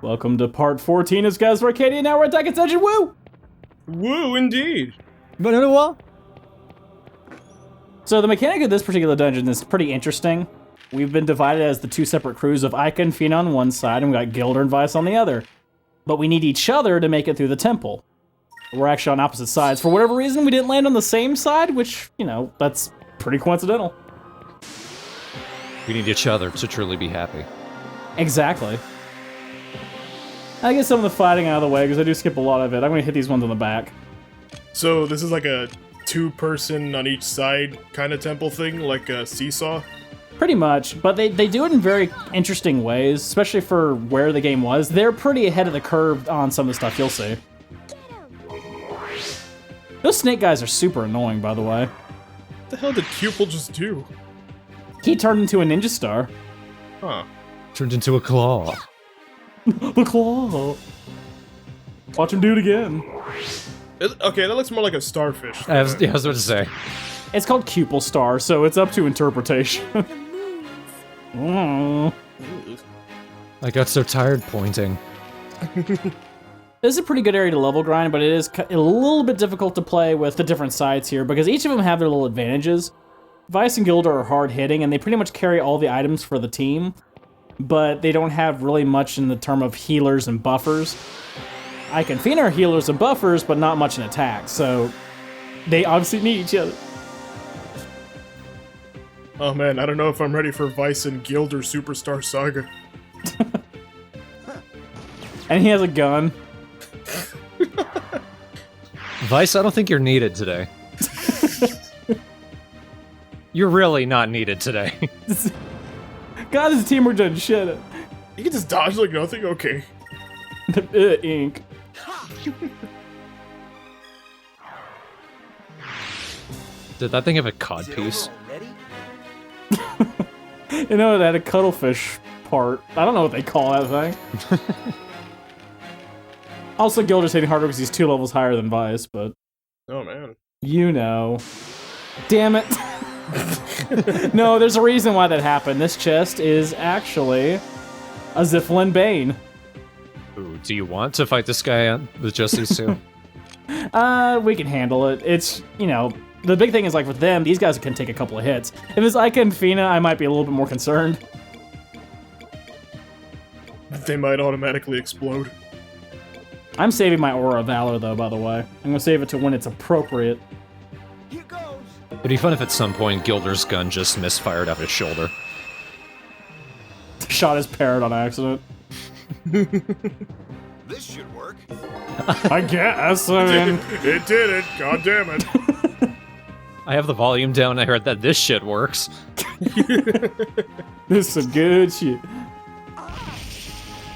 Welcome to part 14 of Skies for Arcadia. Now we're at Attack Extension. Woo! Woo, indeed. So the mechanic of this particular dungeon is pretty interesting. We've been divided as the two separate crews of Ica and Fina on one side, and we got Gilder and Vice on the other. But we need each other to make it through the temple. We're actually on opposite sides. For whatever reason, we didn't land on the same side, which, you know, that's pretty coincidental. We need each other to truly be happy. Exactly. I get some of the fighting out of the way, because I do skip a lot of it. I'm going to hit these ones on the back. So this is like a two-person on each side kind of temple thing, like a seesaw? Pretty much, but they do it in very interesting ways, especially for where the game was. They're pretty ahead of the curve on some of the stuff you'll see. Those snake guys are super annoying, by the way. What the hell did Cupel just do? He turned into a ninja star. Huh. Turned into a claw. The claw! Watch him do it again. Okay, that looks more like a starfish. I was about to say. It's called Cupel Star, so it's up to interpretation. I got so tired pointing. This is a pretty good area to level grind, but it is a little bit difficult to play with the different sides here, because each of them have their little advantages. Vice and Gilder are hard-hitting, and they pretty much carry all the items for the team, but they don't have really much in the term of healers and buffers. Ike and Fina are healers and buffers, but not much in attack, so they obviously need each other. Oh man, I don't know if I'm ready for Vice and Gilder Superstar Saga. And he has a gun. Vice, I don't think you're needed today. You're really not needed today. God, this teamwork doesn't shit. You can just dodge like nothing? Okay. Ink. Did that thing have a codpiece? You know, it had a cuttlefish part. I don't know what they call that thing. Also, Gilder's hitting harder because he's 2 levels higher than Vice, but... Oh man. You know. Damn it. No, there's a reason why that happened. This chest is actually a Ziflin Bane. Ooh, do you want to fight this guy with just these two? We can handle it. It's, you know, the big thing is, like, with them, these guys can take a couple of hits. If it's Ica and Fina, I might be a little bit more concerned. They might automatically explode. I'm saving my Aura of Valor, though, by the way. I'm gonna save it to when it's appropriate. Here goes. It'd be fun if at some point Gilder's gun just misfired off his shoulder. Shot his parrot on accident. This should work. I guess, I mean... It did it, god damn it. I have the volume down, I heard that this shit works. This is some good shit.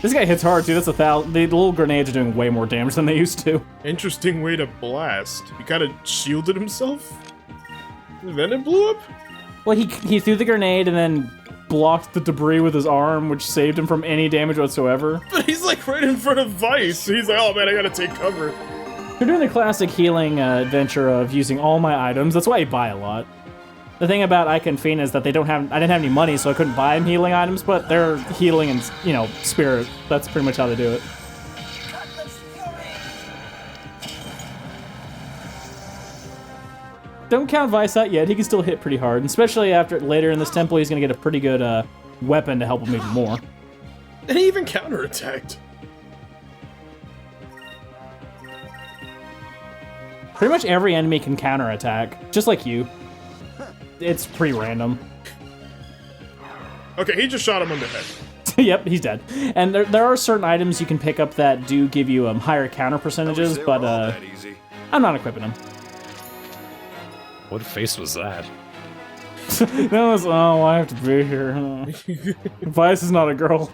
This guy hits hard, too. That's 1,000. The little grenades are doing way more damage than they used to. Interesting way to blast. He kind of shielded himself? And then it blew up? Well, he threw the grenade and then blocked the debris with his arm, which saved him from any damage whatsoever. But he's like right in front of Vice. He's like, oh man, I gotta take cover. They're doing the classic healing adventure of using all my items. That's why you buy a lot. The thing about Ike and Fina is that I didn't have any money, so I couldn't buy them healing items, but they're healing and, you know, spirit. That's pretty much how they do it. Don't count Vice out yet. He can still hit pretty hard, and especially after later in this temple, he's gonna get a pretty good weapon to help him even more. And he even counterattacked. Pretty much every enemy can counterattack, just like you. It's pretty random. Okay, he just shot him on the head. Yep, he's dead. And there are certain items you can pick up that do give you higher counter percentages, but I'm not equipping them. What face was that? That was, oh, I have to be here. Vice is not a girl.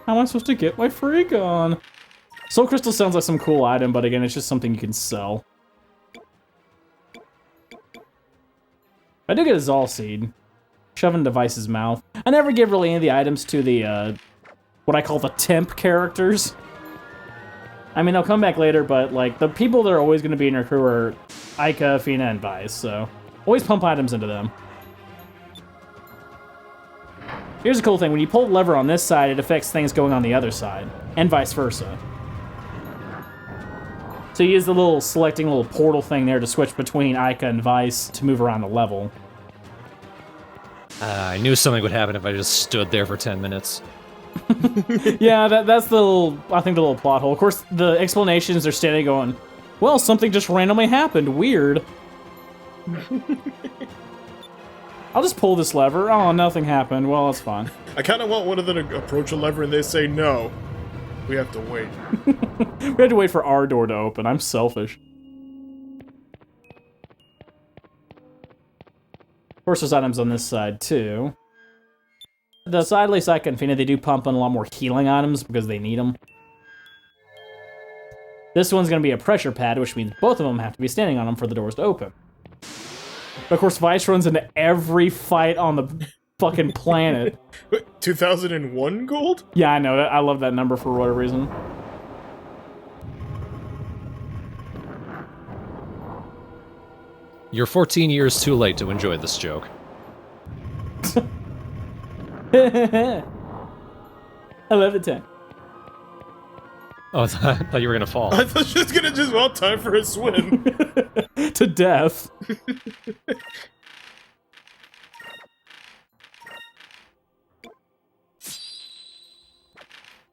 How am I supposed to get my freak on? Soul Crystal sounds like some cool item, but again, it's just something you can sell. I do get a Zal Seed. Shove into Vice's mouth. I never give really any of the items to the, what I call the temp characters. I mean, they'll come back later, but, like, the people that are always going to be in your crew are Ica, Fina, and Vice, so always pump items into them. Here's a cool thing. When you pull the lever on this side, it affects things going on the other side, and vice versa. So you use the little selecting little portal thing there to switch between Ica and Vice to move around the level. I knew something would happen if I just stood there for 10 minutes. Yeah, that's the little, I think the little plot hole. Of course, the explanations are standing going, well, something just randomly happened. Weird. I'll just pull this lever. Oh, nothing happened. Well, that's fine. I kind of want one of them to approach a lever and they say no. We have to wait. We had to wait for our door to open. I'm selfish. Of course, there's items on this side, too. The side lace Ica and Fina, they do pump in a lot more healing items because they need them. This one's going to be a pressure pad, which means both of them have to be standing on them for the doors to open. But of course, Vice runs into every fight on the fucking planet. Wait, 2001 gold? Yeah, I know. I love that number for whatever reason. You're 14 years too late to enjoy this joke. 11 10. Oh, I thought you were gonna fall. I thought she was gonna just, well, time for a swim. To death.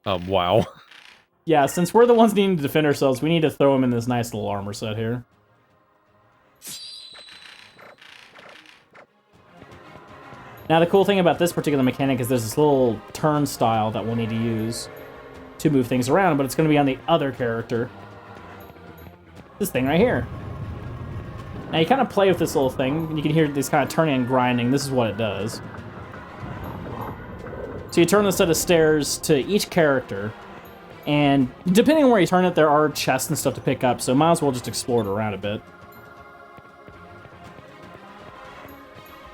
Wow. Yeah, since we're the ones needing to defend ourselves, we need to throw him in this nice little armor set here. Now, the cool thing about this particular mechanic is there's this little turnstile that we'll need to use to move things around, but it's going to be on the other character. This thing right here. Now, you kind of play with this little thing, and you can hear this kind of turning and grinding. This is what it does. So you turn the set of stairs to each character, and depending on where you turn it, there are chests and stuff to pick up, so might as well just explore it around a bit.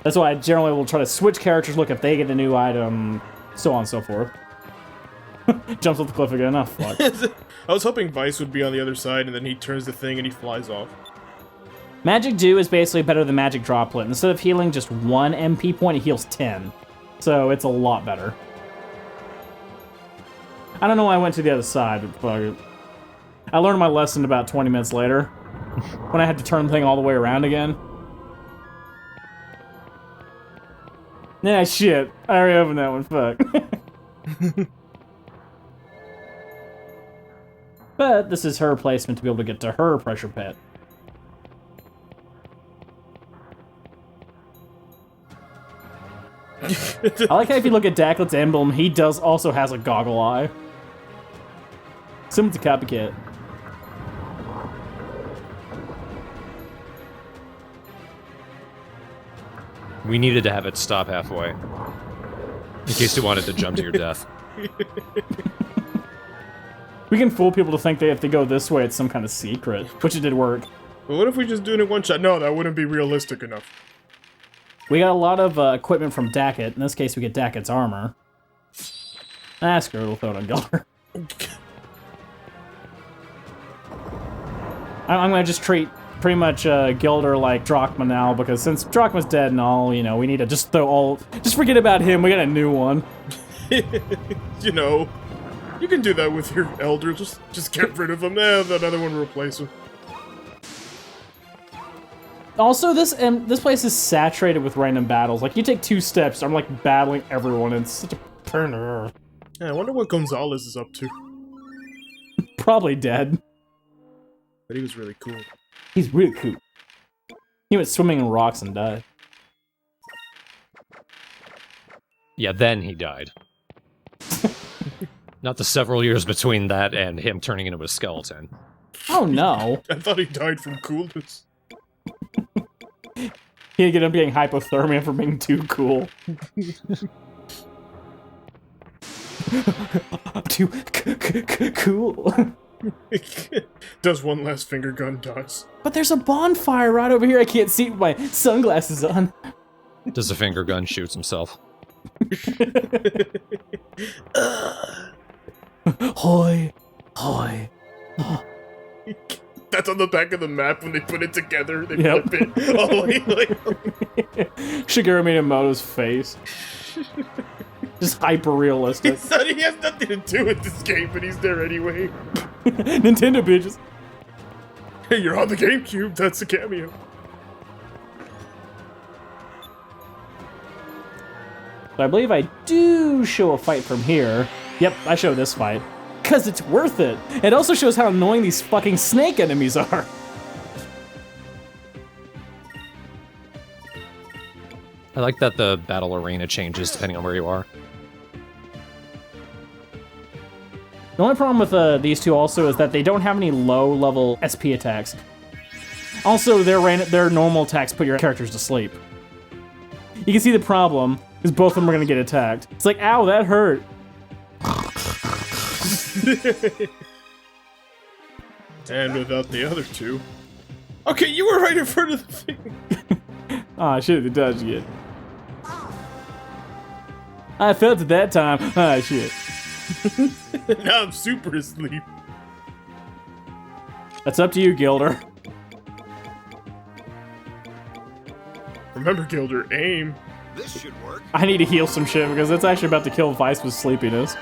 That's why I generally will try to switch characters, look if they get a new item, so on and so forth. Jumps off the cliff again, oh fuck. I was hoping Vice would be on the other side, and then he turns the thing and he flies off. Magic Dew is basically better than Magic Droplet. Instead of healing just 1 MP point, it heals 10. So it's a lot better. I don't know why I went to the other side, but fuck it. I learned my lesson about 20 minutes later, when I had to turn the thing all the way around again. Nah, shit. I already opened that one, fuck. But this is her placement to be able to get to her pressure pit. I like how if you look at Daklet's emblem, he also has a goggle eye. Someone's a copycat. We needed to have it stop halfway. In case you wanted to jump to your death. We can fool people to think that if they go this way, it's some kind of secret, which it did work. But what if we just do it in one shot? No, that wouldn't be realistic enough. We got a lot of equipment from Dacket. In this case, we get Dacket's armor. Ah, screw it, we'll throw it on Gilder. I'm gonna just treat pretty much Gilder like Drachma now, because since Drachma's dead and all, you know, we need to just just forget about him, we got a new one. You know, you can do that with your elder, just get rid of him. That other one will replace him. Also, this place is saturated with random battles. Like, you take 2 steps, I'm like battling everyone, and it's such a turner. Yeah, I wonder what Gonzalez is up to. Probably dead. But he was really cool. He's really cool. He went swimming in rocks and died. Yeah, then he died. Not the several years between that and him turning into a skeleton. Oh no. I thought he died from coolness. He ended up getting hypothermia for being too cool. Too cool. Does one last finger gun, dies. But there's a bonfire right over here. I can't see with my sunglasses on. Does a finger gun shoots himself? Hoy. Hoy. That's on the back of the map when they put it together. They Yep. flip it. Oh, Shigeru Minamoto's face. Just hyper-realistic. He has nothing to do with this game, but he's there anyway. Nintendo bitches. Hey, you're on the GameCube. That's a cameo. So I believe I do show a fight from here. Yep, I show this fight. Because it's worth it. It also shows how annoying these fucking snake enemies are. I like that the battle arena changes depending on where you are. The only problem with these two also is that they don't have any low-level SP attacks. Also, their normal attacks put your characters to sleep. You can see the problem, is both of them are gonna get attacked. It's like, ow, that hurt. And without the other two. Okay, you were right in front of the thing. Ah, I should have dodged it. I felt it that time. Ah, shit. Now I'm super asleep. That's up to you, Gilder. Remember, Gilder, aim. This should work. I need to heal some shit because it's actually about to kill Vice with sleepiness.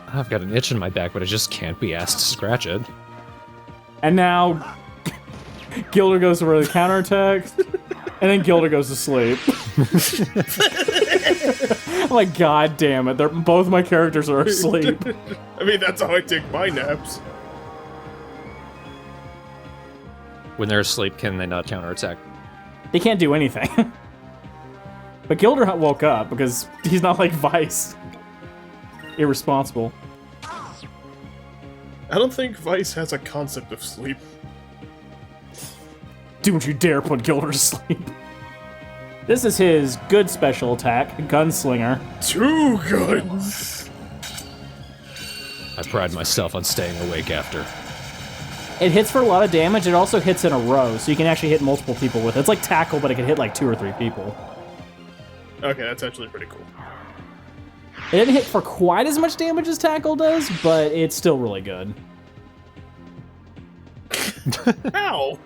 I've got an itch in my back, but I just can't be asked to scratch it. And now, Gilder goes for the counterattack, and then Gilder goes to sleep. I'm like, god damn it, both my characters are asleep. I mean, that's how I take my naps. When they're asleep, can they not counterattack? They can't do anything. But Gilder woke up because he's not like Vice. Irresponsible. I don't think Vice has a concept of sleep. Don't you dare put Gilder to sleep. This is his good special attack, Gunslinger. 2 guns! I pride myself on staying awake after. It hits for a lot of damage, it also hits in a row, so you can actually hit multiple people with it. It's like Tackle, but it can hit like 2 or 3 people. Okay, that's actually pretty cool. It didn't hit for quite as much damage as Tackle does, but it's still really good. Ow!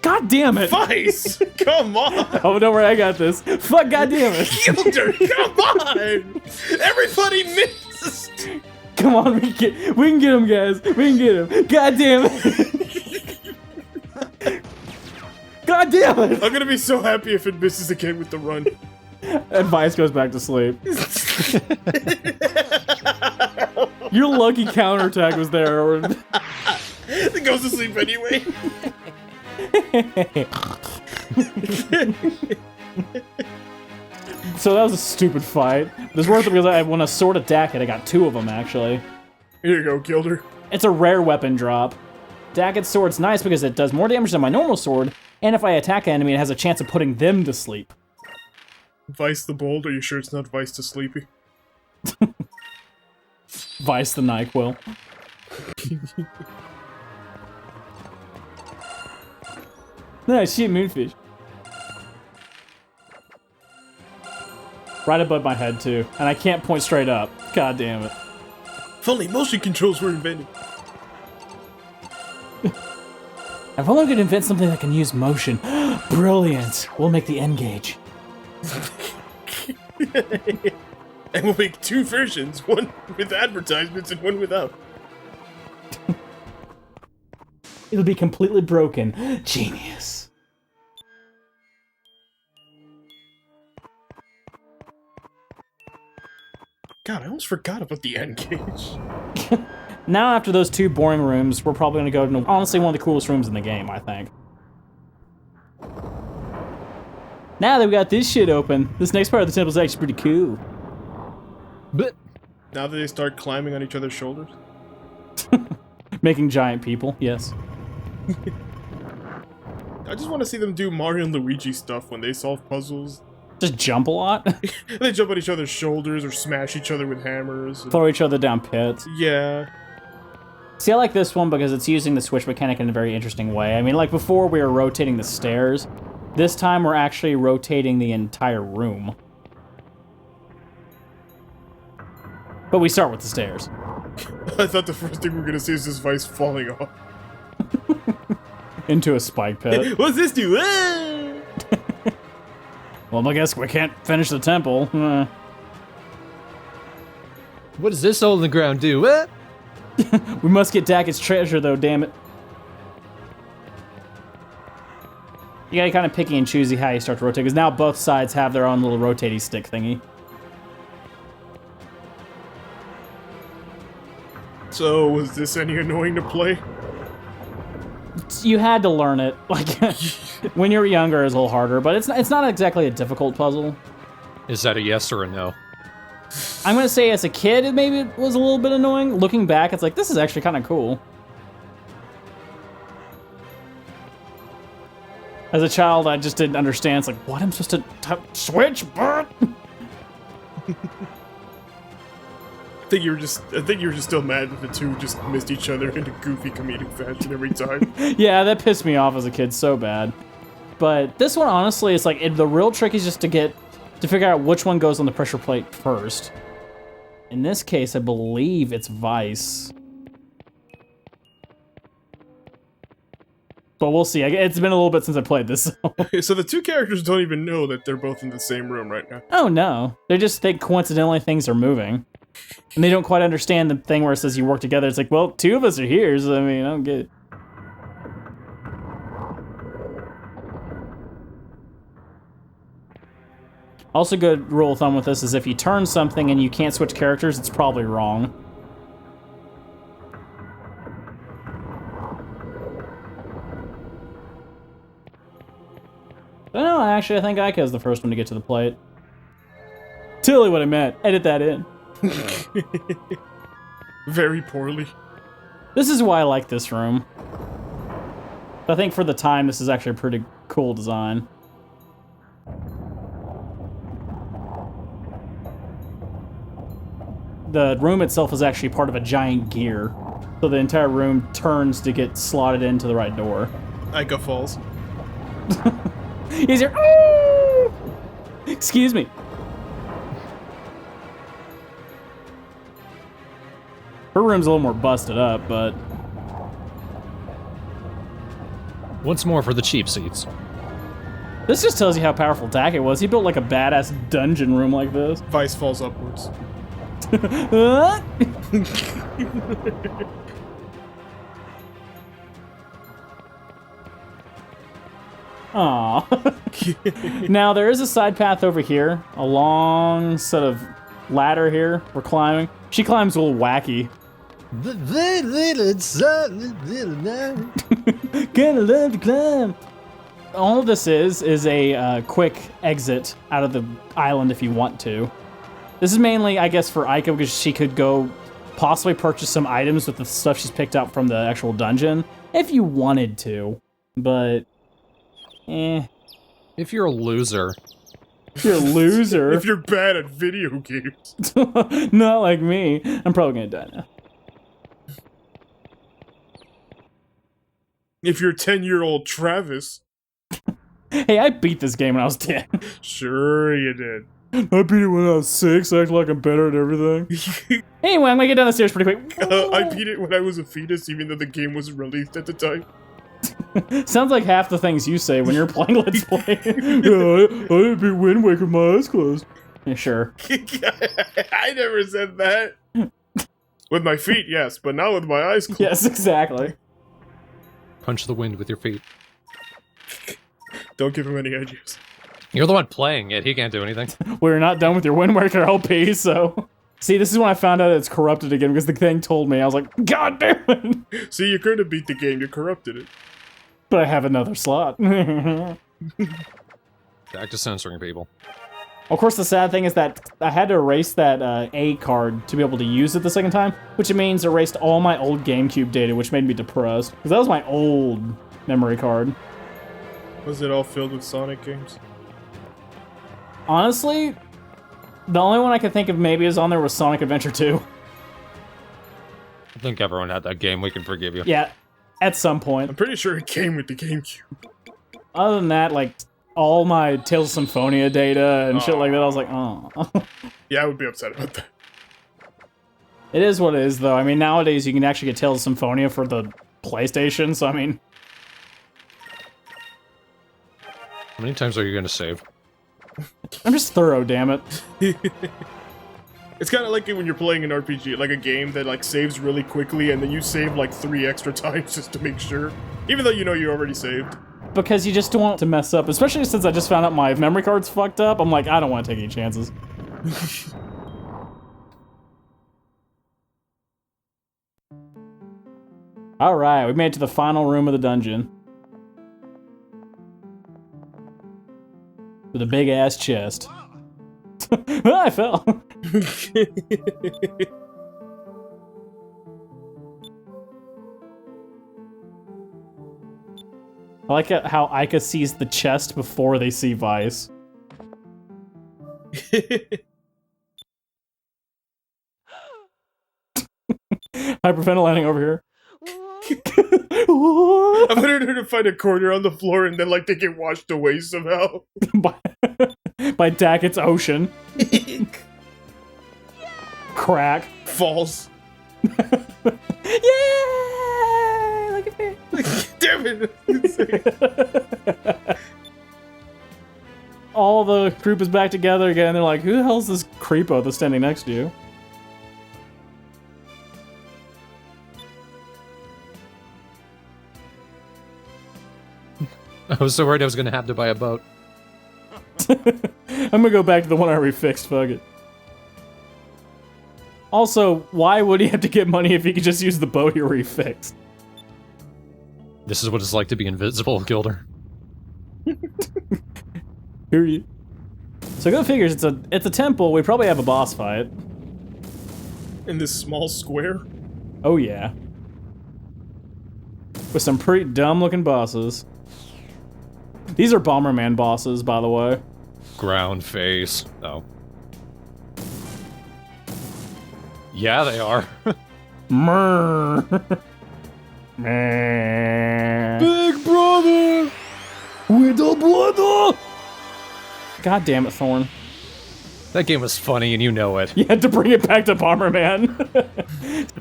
God damn it! Vice! Come on! Oh, don't worry, I got this. Fuck, god damn it! Gilder, come on! Everybody misses! Come on, we can get him, guys. We can get him. God damn it! God damn it! I'm gonna be so happy if it misses again with the run. And Vice goes back to sleep. Your lucky counterattack was there. It goes to sleep anyway. So that was a stupid fight. It was worth it because I won a sword attack and I got 2 of them actually. Here you go, Gilder. It's a rare weapon drop. Daggett's sword's nice because it does more damage than my normal sword, and if I attack an enemy, it has a chance of putting them to sleep. Vice the Bold, are you sure it's not Vice the Sleepy? Vice the NyQuil. Nice, shoot Moonfish. Right above my head, too. And I can't point straight up. God damn it. If only motion controls were invented. If only we could invent something that can use motion. Brilliant. We'll make the N-Gauge. And we'll make 2 versions, one with advertisements and one without. It'll be completely broken. Genius. God, I almost forgot about the N-Gauge. Now, after those 2 boring rooms, we're probably going to go to, honestly, one of the coolest rooms in the game, I think. Now that we got this shit open, this next part of the temple is actually pretty cool. But Now that they start climbing on each other's shoulders? Making giant people, yes. I just want to see them do Mario and Luigi stuff when they solve puzzles. Just jump a lot. They jump on each other's shoulders or smash each other with hammers. Throw each other down pits. Yeah. See, I like this one because it's using the switch mechanic in a very interesting way. I mean, like before we were rotating the stairs. This time we're actually rotating the entire room. But we start with the stairs. I thought the first thing we were going to see is this Vice falling off. Into a spike pit. What's this do? Ah! Well, I guess we can't finish the temple. What does this hole in the ground do? What? We must get Dak's treasure, though, damn it. You gotta kind of picky and choosy how you start to rotate, because now both sides have their own little rotating stick thingy. So, was this any annoying to play? You had to learn it. Like, when you were younger, it was a little harder, but it's not exactly a difficult puzzle. Is that a yes or a no? I'm gonna say as a kid, it maybe was a little bit annoying. Looking back, it's like, this is actually kind of cool. As a child, I just didn't understand. It's like, what? I'm supposed to switch? I think you were just still mad that the two just missed each other in a goofy comedic fashion every time. Yeah, that pissed me off as a kid so bad. But this one, honestly, it's like the real trick is just to figure out which one goes on the pressure plate first. In this case, I believe it's Vice. But we'll see. It's been a little bit since I played this. So the two characters don't even know that they're both in the same room right now. Oh no, they just think coincidentally things are moving, and they don't quite understand the thing where it says you work together. It's like, well, two of us are here, so I mean, I don't get it. Also, good rule of thumb with this is if you turn something and you can't switch characters, it's probably wrong. But no, actually, I think Aika's the first one to get to the plate. Totally what I meant. Edit that in. Very poorly. This is why I like this room. I think for the time, this is actually a pretty cool design. The room itself is actually part of a giant gear. So the entire room turns to get slotted into the right door. Aika falls. He's here. Oh! Excuse me. Her room's a little more busted up, but... Once more for the cheap seats. This just tells you how powerful Dak was. He built like a badass dungeon room like this. Vice falls upwards. Aww. Now, there is a side path over here. A long set of ladder here we're climbing. She climbs a little wacky. Gonna love to climb. All this is a quick exit out of the island if you want to. This is mainly, I guess, for Aika because she could go possibly purchase some items with the stuff she's picked up from the actual dungeon if you wanted to. But, If you're a loser. If you're a loser. If you're bad at video games. Not like me. I'm probably gonna die now. If you're 10-year-old Travis. Hey, I beat this game when I was 10. Sure you did. I beat it when I was 6, acting like I'm better at everything. Anyway, I'm gonna get down the stairs pretty quick. I beat it when I was a fetus, even though the game wasn't released at the time. Sounds like half the things you say when you're playing Let's Play. Yeah, I didn't beat Wind Waker with my eyes closed. Yeah, sure. I never said that. With my feet, yes, but not with my eyes closed. Yes, exactly. Punch the wind with your feet. Don't give him any ideas. You're the one playing it. He can't do anything. We're not done with your Wind Waker LP, so... See, this is when I found out it's corrupted again, because the thing told me. I was like, God damn it! See, you could have beat the game, you corrupted it. But I have another slot. Back to censoring people. Of course, the sad thing is that I had to erase that A card to be able to use it the second time, which means erased all my old GameCube data, which made me depressed. Because that was my old memory card. Was it all filled with Sonic games? Honestly, the only one I could think of maybe is on there was Sonic Adventure 2. I think everyone had that game. We can forgive you. Yeah, at some point. I'm pretty sure it came with the GameCube. Other than that, like, all my Tales of Symphonia data and shit like that, I was like, oh. Yeah, I would be upset about that. It is what it is, though. I mean, nowadays you can actually get Tales of Symphonia for the PlayStation, so I mean... How many times are you going to save? I'm just thorough, damn it. It's kind of like when you're playing an RPG, like a game that like saves really quickly, and then you save like 3 extra times just to make sure, even though you know you already saved. Because you just don't want to mess up, especially since I just found out my memory card's fucked up. I'm like, I don't want to take any chances. Alright, we made it to the final room of the dungeon. With a big-ass chest. I fell. I like it how Ica sees the chest before they see Vice. Hyperventilating over here. I wanted her to find a corner on the floor and then like they get washed away somehow. by Dackett's ocean. Crack. Falls. Yay! Look at me. Damn it. All the group is back together again. They're like, who the hell's this creepo that's standing next to you? I was so worried I was gonna have to buy a boat. I'm gonna go back to the one I refixed, fuck it. Also, why would he have to get money if he could just use the boat he refixed? This is what it's like to be invisible, Gilder. Period. So go figures, it's a temple, we probably have a boss fight. In this small square? Oh yeah. With some pretty dumb looking bosses. These are Bomberman bosses, by the way. Ground face. Oh. Yeah, they are. Mrrr. Meh. Big brother! Little brother! God damn it, Thorn. That game was funny and you know it. You had to bring it back to Bomberman.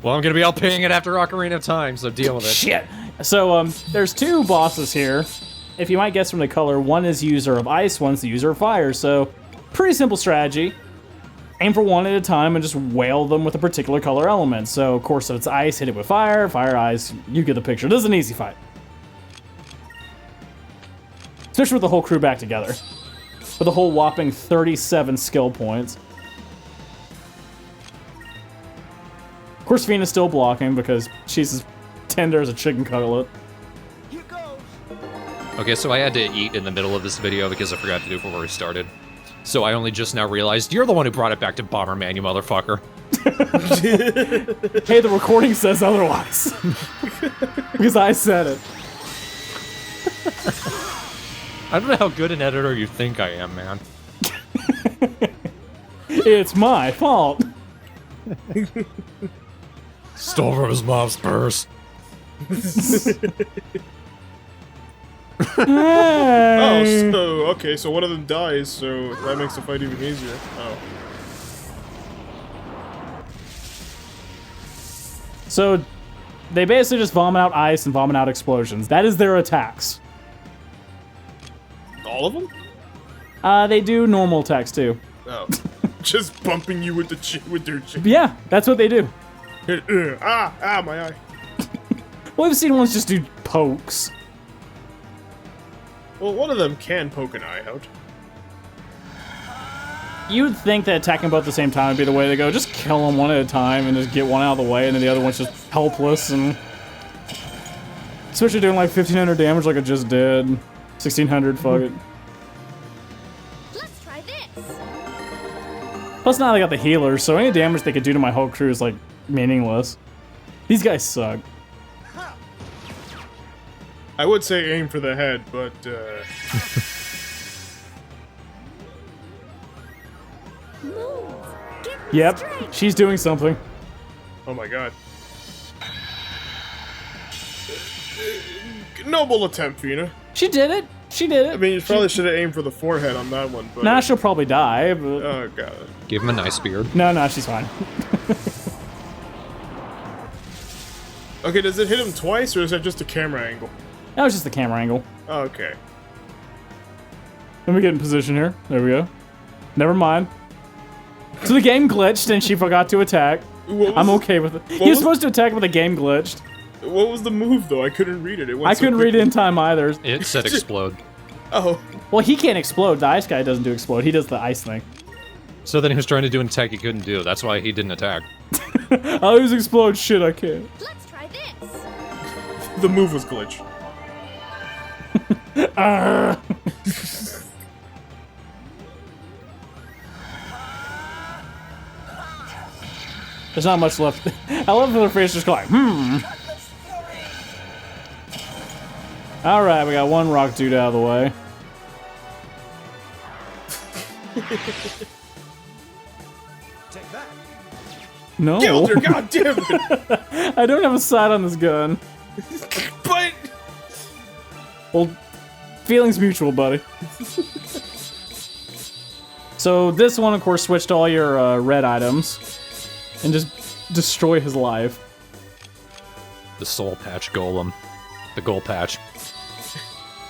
Well, I'm gonna be outpaying it after Ocarina of Time, so deal with it. Shit. So, there's 2 bosses here. If you might guess from the color, one is user of ice, one's the user of fire, so pretty simple strategy. Aim for one at a time and just wail them with a particular color element. So, of course, if it's ice, hit it with fire, fire, ice, you get the picture. This is an easy fight. Especially with the whole crew back together. With a whole whopping 37 skill points. Of course, Fina's still blocking because she's as tender as a chicken cutlet. Here goes. Okay, so I had to eat in the middle of this video because I forgot to do it before we started. So I only just now realized you're the one who brought it back to Bomberman, you motherfucker. Hey, the recording says otherwise. Because I said it. I don't know how good an editor you think I am, man. It's my fault. Stole from his mom's purse. Oh, so, okay, so one of them dies, so that makes the fight even easier. Oh. So, they basically just vomit out ice and vomit out explosions. That is their attacks. All of them? They do normal attacks too. Oh. Just bumping you with the with their chin. Yeah, that's what they do. Ah, my eye. Well, I've seen ones just do pokes. Well, one of them can poke an eye out. You'd think that attacking both at the same time would be the way to go. Just kill them one at a time and just get one out of the way, and then the other one's just helpless, and especially doing like 1,500 damage like I just did. 1,600, fuck it. Let's try this. Plus now they got the healers, so any damage they could do to my whole crew is like meaningless. These guys suck. I would say aim for the head, but, Move. Give me Yep, strength. she's doing something. oh my god. Noble attempt, Fina. She did it. She did it. I mean, you probably should have aimed for the forehead on that one, but... Nah, she'll probably die, but... Oh, god. Give him a nice beard. No, she's fine. Okay, does it hit him twice, or is that just a camera angle? That was just the camera angle. Oh, okay. Let me get in position here. There we go. Never mind. So the game glitched and she forgot to attack. I'm okay with it. He was supposed to attack, but the game glitched. What was the move, though? I couldn't read it. I couldn't read it in time either. It said explode. Oh. Well, he can't explode. The ice guy doesn't do explode. He does the ice thing. So then he was trying to do an attack he couldn't do. That's why he didn't attack. I'll use explode. Shit, I can't. Let's try this. The move was glitched. There's not much left. I love their face just going, Alright, we got one rock dude out of the way. Take that. No. Killed her, god damn it! I don't have a sight on this gun. But Well, feelings mutual, buddy. So this one, of course, switched all your red items and just destroy his life. The soul patch golem. The goal patch.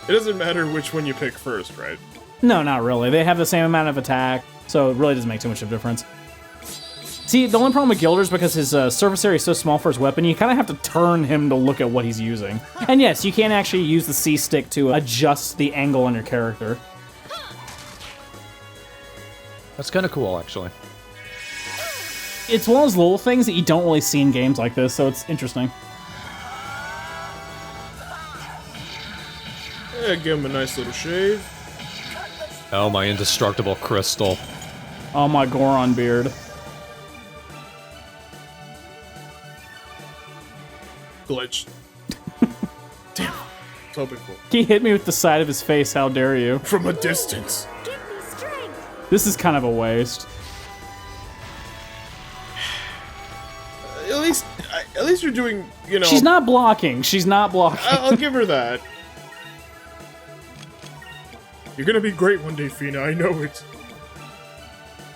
it doesn't matter which one you pick first, right? No, not really. They have the same amount of attack, so it really doesn't make too much of a difference. See, the only problem with Gilder is because his surface area is so small for his weapon, you kind of have to turn him to look at what he's using. And yes, you can actually use the C stick to adjust the angle on your character. That's kind of cool, actually. It's one of those little things that you don't really see in games like this, so it's interesting. Yeah, give him a nice little shave. Oh, my indestructible crystal. Oh, my Goron beard. Glitch. Damn. I was hoping for. He hit me with the side of his face, how dare you. From a distance. Give me strength. This is kind of a waste. At least you're doing, you know. She's not blocking. She's not blocking. I'll give her that. You're gonna be great one day, Fina. I know it.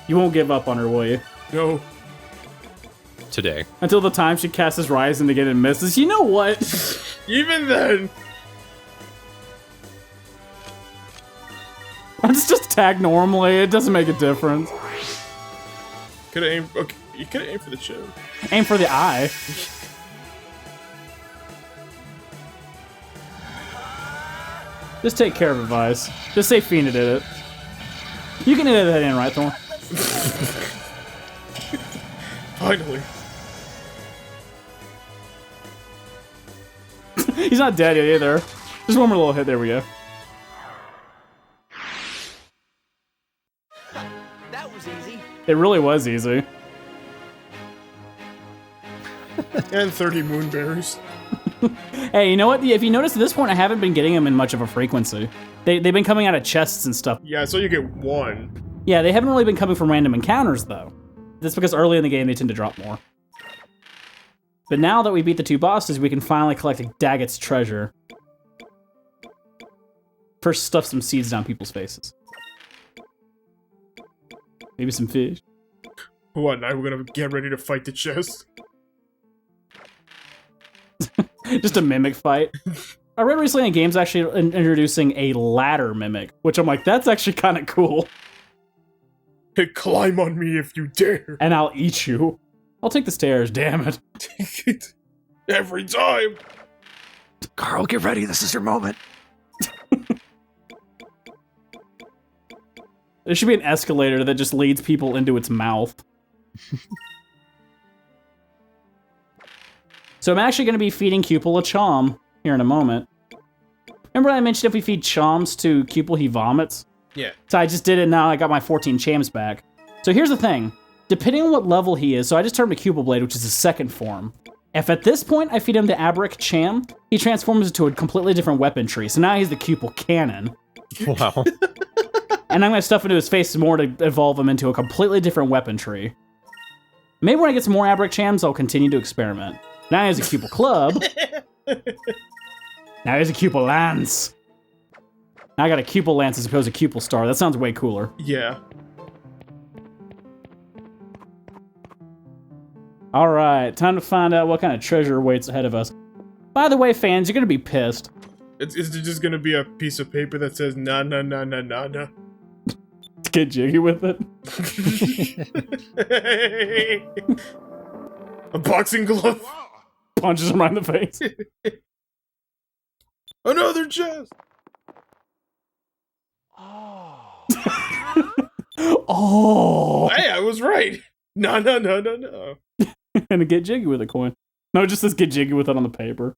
You won't give up on her, will you? No. Today. Until the time she casts his Ryzen again and misses. You know what? Even then. Let's just attack normally. It doesn't make a difference. Could have aimed. Okay, you could have aimed for the chin. Aim for the eye. Just take care of it, Vice. Just say Fina did it. You can edit that in, right, Thorn? Finally. He's not dead yet either. Just one more little hit. There we go. That was easy. It really was easy. And 30 moonberries. Hey, you know what? If you notice at this point, I haven't been getting them in much of a frequency. They've been coming out of chests and stuff. Yeah, so you get one. Yeah, they haven't really been coming from random encounters, though. That's because early in the game, they tend to drop more. But now that we beat the two bosses, we can finally collect Daggett's treasure. First, stuff some seeds down people's faces. Maybe some fish. What, now we're gonna get ready to fight the chest? Just a mimic fight. I read recently in games actually introducing a ladder mimic, which I'm like, that's actually kind of cool. Hey, climb on me if you dare. And I'll eat you. I'll take the stairs, damn it. Every time. Carl, get ready. This is your moment. There should be an escalator that just leads people into its mouth. So I'm actually going to be feeding Cupel a chom here in a moment. Remember I mentioned if we feed choms to Cupel, he vomits? Yeah. So I just did it now. I got my 14 chams back. So here's the thing. Depending on what level he is, so I just turned to Cupel Blade, which is his second form. If at this point I feed him to Abric Cham, he transforms into a completely different weapon tree. So now he's the Cupel Cannon. Wow. And I'm going to stuff into his face more to evolve him into a completely different weapon tree. Maybe when I get some more Abric Chams, I'll continue to experiment. Now he has a Cupel Club. Now he has a Cupel Lance. Now I got a Cupel Lance as opposed to Cupel Star. That sounds way cooler. Yeah. Alright, time to find out what kind of treasure waits ahead of us. By the way, fans, you're going to be pissed. Is there just gonna be a piece of paper that says na na na na na na? Get jiggy with it. A boxing glove. Punches him right in the face. Another chest. Oh. Hey, I was right. No, no, no, no, no. And get jiggy with a coin. No, it just says get jiggy with it on the paper.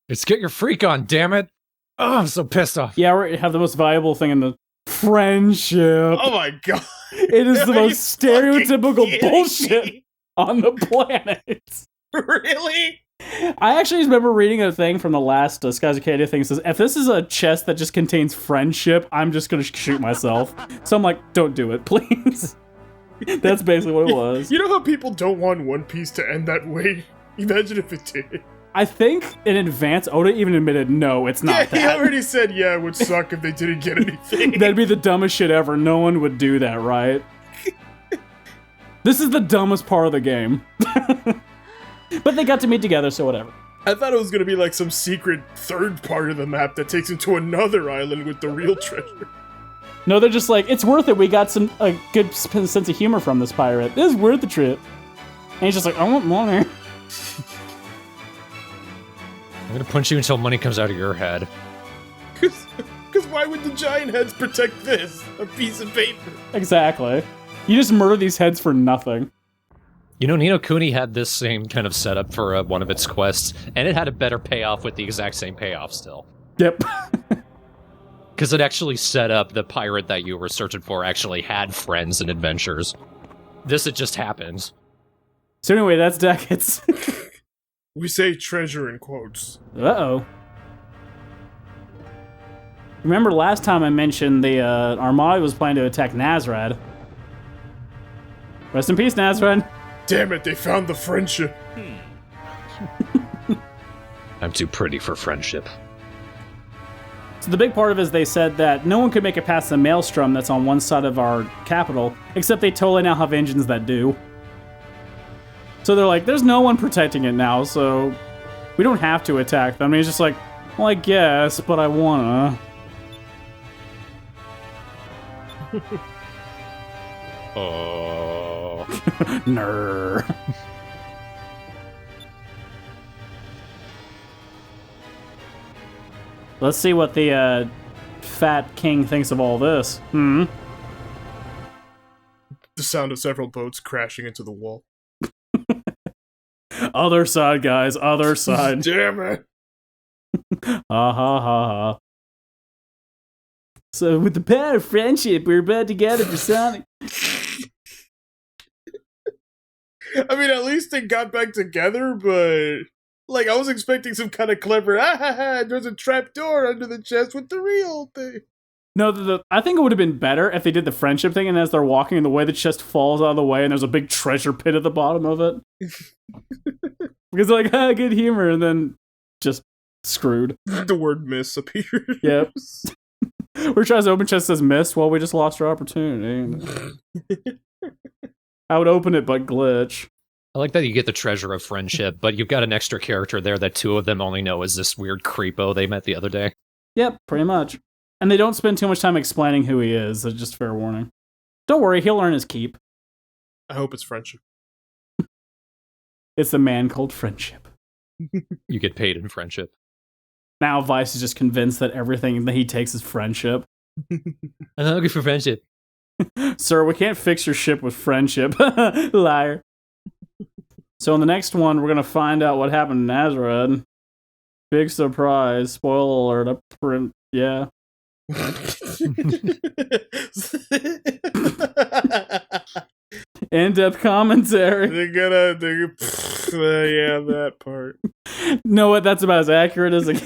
It's get your freak on, damn it! Oh, I'm so pissed off. Yeah, we have the most valuable thing in the friendship. Oh my god. It is the Are you most stereotypical kidding bullshit me? on the planet. Really? I actually remember reading a thing from the last Skies Arcadia thing that says, if this is a chest that just contains friendship, I'm just gonna shoot myself. So I'm like, don't do it, please. That's basically what it was. You know how people don't want One Piece to end that way? Imagine if it did. I think in advance, Oda even admitted, no, it's not Yeah, that. he already said, yeah, it would suck if they didn't get anything. That'd be the dumbest shit ever. No one would do that, right? This is the dumbest part of the game. But they got to meet together, so whatever. I thought it was gonna be like some secret third part of the map that takes him to another island with the real treasure. No, they're just like, it's worth it. We got a good sense of humor from this pirate. This is worth the trip. And he's just like, I want money. I'm gonna punch you until money comes out of your head. Because why would the giant heads protect this? A piece of paper. Exactly. You just murder these heads for nothing. You know, Ni no Kuni had this same kind of setup for one of its quests, and it had a better payoff with the exact same payoff still. Yep. Because it actually set up the pirate that you were searching for actually had friends and adventures. This, it just happens. So anyway, that's Decades. We say treasure in quotes. Uh-oh. Remember last time I mentioned the Armada was planning to attack Nazrad. Rest in peace, Nazrad. Damn it, they found the friendship. I'm too pretty for friendship. So the big part of it is they said that no one could make it past the maelstrom that's on one side of our capital, except they totally now have engines that do. So they're like, there's no one protecting it now, so we don't have to attack them. And he's just like, well, I guess, but I wanna. Oh. Ner. Let's see what the fat king thinks of all this. The sound of several boats crashing into the wall. Other side, guys. Other side. Damn it. Ha ha ha ha. So with the power of friendship, we're about to gather for Sonic. I mean, at least they got back together, but... Like, I was expecting some kind of clever, there's a trap door under the chest with the real thing. No, I think it would have been better if they did the friendship thing, and as they're walking, the way the chest falls out of the way, and there's a big treasure pit at the bottom of it. Because they're like, good humor, and then just screwed. The word miss appears. Yep. We're trying to open chest says missed. Well, we just lost our opportunity. I would open it, but glitch. I like that you get the treasure of friendship, but you've got an extra character there that two of them only know is this weird creepo they met the other day. Yep, pretty much. And they don't spend too much time explaining who he is. That's just fair warning. Don't worry, he'll earn his keep. I hope it's friendship. It's the man called friendship. You get paid in friendship. Now Vice is just convinced that everything that he takes is friendship. I'm not looking for friendship. Sir, we can't fix your ship with friendship. Liar. So in the next one, we're going to find out what happened to Nazareth. Big surprise. Spoiler alert. Yeah. In-depth commentary. Yeah, that part. Know what? That's about as accurate as it.